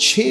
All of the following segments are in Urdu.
6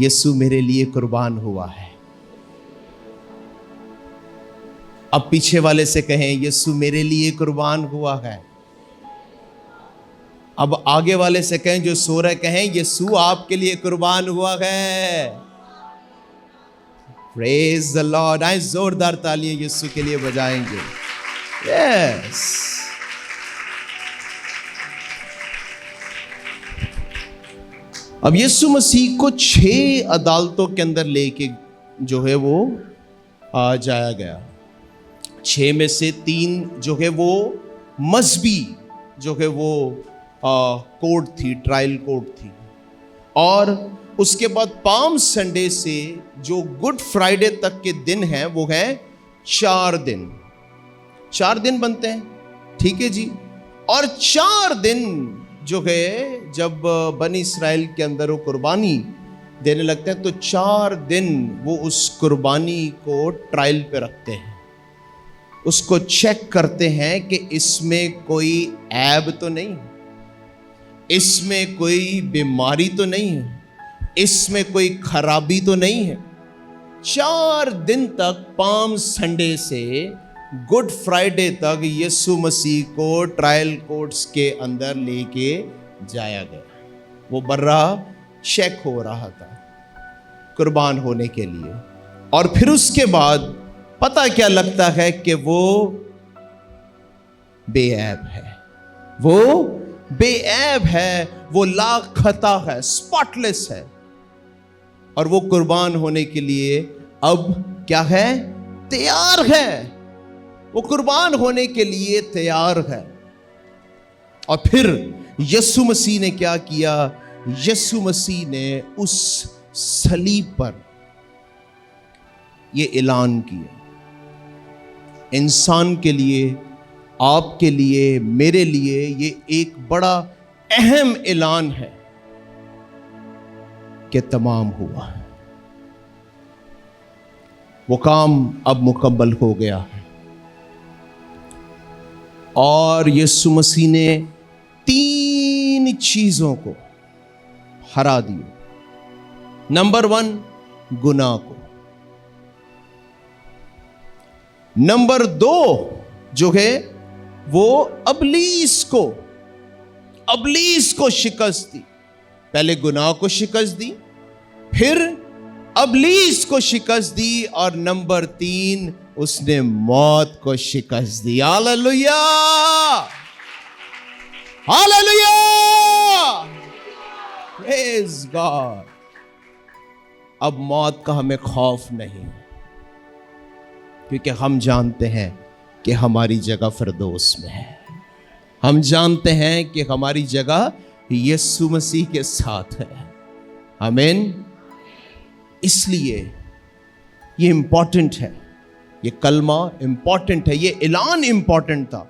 یسوع میرے لیے قربان ہوا ہے. اب پیچھے والے سے کہیں یسوع میرے لیے قربان ہوا ہے. اب آگے والے سے کہیں جو سو رہے کہیں یسوع آپ کے لیے قربان ہوا ہے. پریز دی لارڈ. آئیں زوردار تالیاں یسوع کے لیے بجائیں گے. یس. اب یسوع مسیح کو 6 عدالتوں کے اندر لے کے جو ہے وہ جایا گیا. 6 میں سے 3 جو ہے وہ مذہبی جو ہے وہ کورٹ تھی، ٹرائل کورٹ تھی. اور اس کے بعد پام سنڈے سے جو گڈ فرائیڈے تک کے دن ہیں وہ ہیں 4 دن. 4 دن بنتے ہیں. ٹھیک ہے جی. اور 4 دن جو ہے جب بنی اسرائیل کے اندر وہ قربانی دینے لگتے ہیں تو 4 دن وہ اس قربانی کو ٹرائل پہ رکھتے ہیں. اس کو چیک کرتے ہیں کہ اس میں کوئی عیب تو نہیں ہے, اس میں کوئی بیماری تو نہیں ہے, اس میں کوئی خرابی تو نہیں ہے. 4 دن تک پام سنڈے سے گڈ فرائیڈے تک یسوع مسیح کو ٹرائل کورٹس کے اندر لے کے جایا گیا. وہ برہ چیک ہو رہا تھا قربان ہونے کے لیے. اور پھر اس کے بعد پتہ کیا لگتا ہے کہ وہ بے عیب ہے, وہ بے عیب ہے, وہ لا خطا ہے, اسپاٹ لیس ہے. اور وہ قربان ہونے کے لیے اب کیا ہے؟ تیار ہے. وہ قربان ہونے کے لیے تیار ہے. اور پھر یسوع مسیح نے کیا کیا؟ یسوع مسیح نے اس صلیب پر یہ اعلان کیا, انسان کے لیے, آپ کے لیے, میرے لیے یہ ایک بڑا اہم اعلان ہے کہ تمام ہوا, وہ کام اب مکمل ہو گیا ہے. اور یسوع مسیح نے 3 چیزوں کو ہرا دیا. نمبر 1 گناہ کو, نمبر 2 جو ہے وہ ابلیس کو شکست دی. پہلے گناہ کو شکست دی, پھر ابلیس کو شکست دی, اور نمبر 3 اس نے موت کو شکست دی. ہاللویا, ہاللویا, پریز گاڈ. اب موت کا ہمیں خوف نہیں, کیونکہ ہم جانتے ہیں کہ ہماری جگہ فردوس میں ہے. ہم جانتے ہیں کہ ہماری جگہ یسوع مسیح کے ساتھ ہے. آمین. اس لیے یہ امپورٹنٹ ہے, یہ کلمہ امپورٹنٹ ہے, یہ اعلان امپورٹنٹ تھا.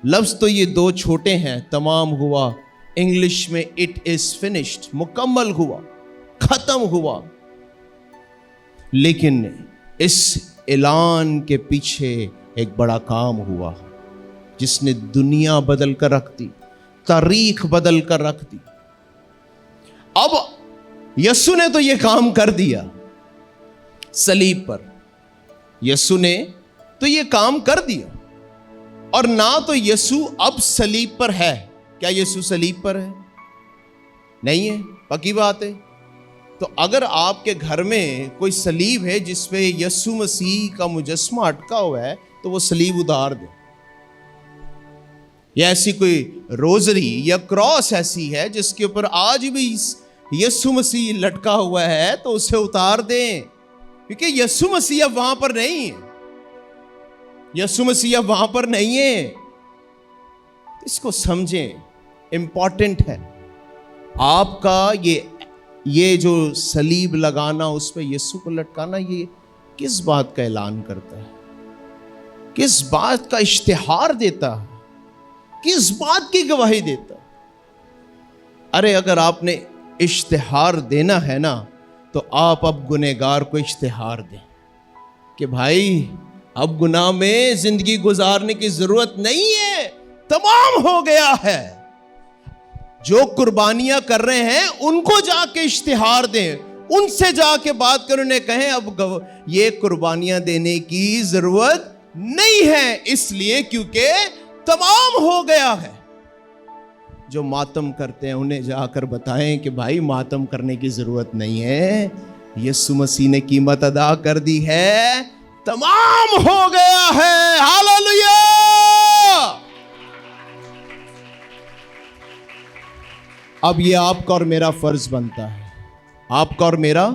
لفظ تو یہ 2 چھوٹے ہیں, تمام ہوا. انگلش میں اٹ از فنشڈ, مکمل ہوا, ختم ہوا. لیکن اس اعلان کے پیچھے ایک بڑا کام ہوا جس نے دنیا بدل کر رکھ دی, تاریخ بدل کر رکھ دی. اب یسوع نے تو یہ کام کر دیا صلیب پر, یسوع نے تو یہ کام کر دیا. اور نہ تو یسوع اب صلیب پر ہے. کیا یسوع صلیب پر ہے؟ نہیں ہے. پکی بات ہے. تو اگر آپ کے گھر میں کوئی صلیب ہے جس پہ یسوع مسیح کا مجسمہ اٹکا ہوا ہے تو وہ صلیب اتار دے. یا ایسی کوئی روزری یا کراس ایسی ہے جس کے اوپر آج بھی یسوع مسیح لٹکا ہوا ہے تو اسے اتار دیں, کیونکہ یسوع مسیح اب وہاں پر نہیں ہے. یسوع مسیح اب وہاں پر نہیں ہے. اس کو سمجھیں, امپورٹنٹ ہے. آپ کا یہ جو صلیب لگانا, اس پہ یسوع کو لٹکانا, یہ کس بات کا اعلان کرتا ہے؟ کس بات کا اشتہار دیتا ہے؟ کس بات کی گواہی دیتا ہے؟ ارے اگر آپ نے اشتہار دینا ہے نا تو آپ اب گنہگار کو اشتہار دیں کہ بھائی اب گناہ میں زندگی گزارنے کی ضرورت نہیں ہے, تمام ہو گیا ہے. جو قربانیاں کر رہے ہیں ان کو جا کے اشتہار دیں, ان سے جا کے بات کریں, انہیں کہیں اب یہ قربانیاں دینے کی ضرورت نہیں ہے, اس لیے کیونکہ تمام ہو گیا ہے. جو ماتم کرتے ہیں انہیں جا کر بتائیں کہ بھائی ماتم کرنے کی ضرورت نہیں ہے, یسوع مسیح نے قیمت ادا کر دی ہے, تمام ہو گیا ہے. ہاللویا. اب یہ آپ کا اور میرا فرض بنتا ہے, آپ کا اور میرا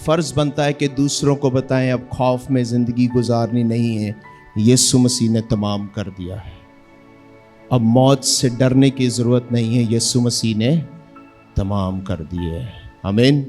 فرض بنتا ہے کہ دوسروں کو بتائیں اب خوف میں زندگی گزارنی نہیں ہے, یسوع مسیح نے تمام کر دیا ہے. اب موت سے ڈرنے کی ضرورت نہیں ہے, یسوع مسیح نے تمام کر دیے. آمین.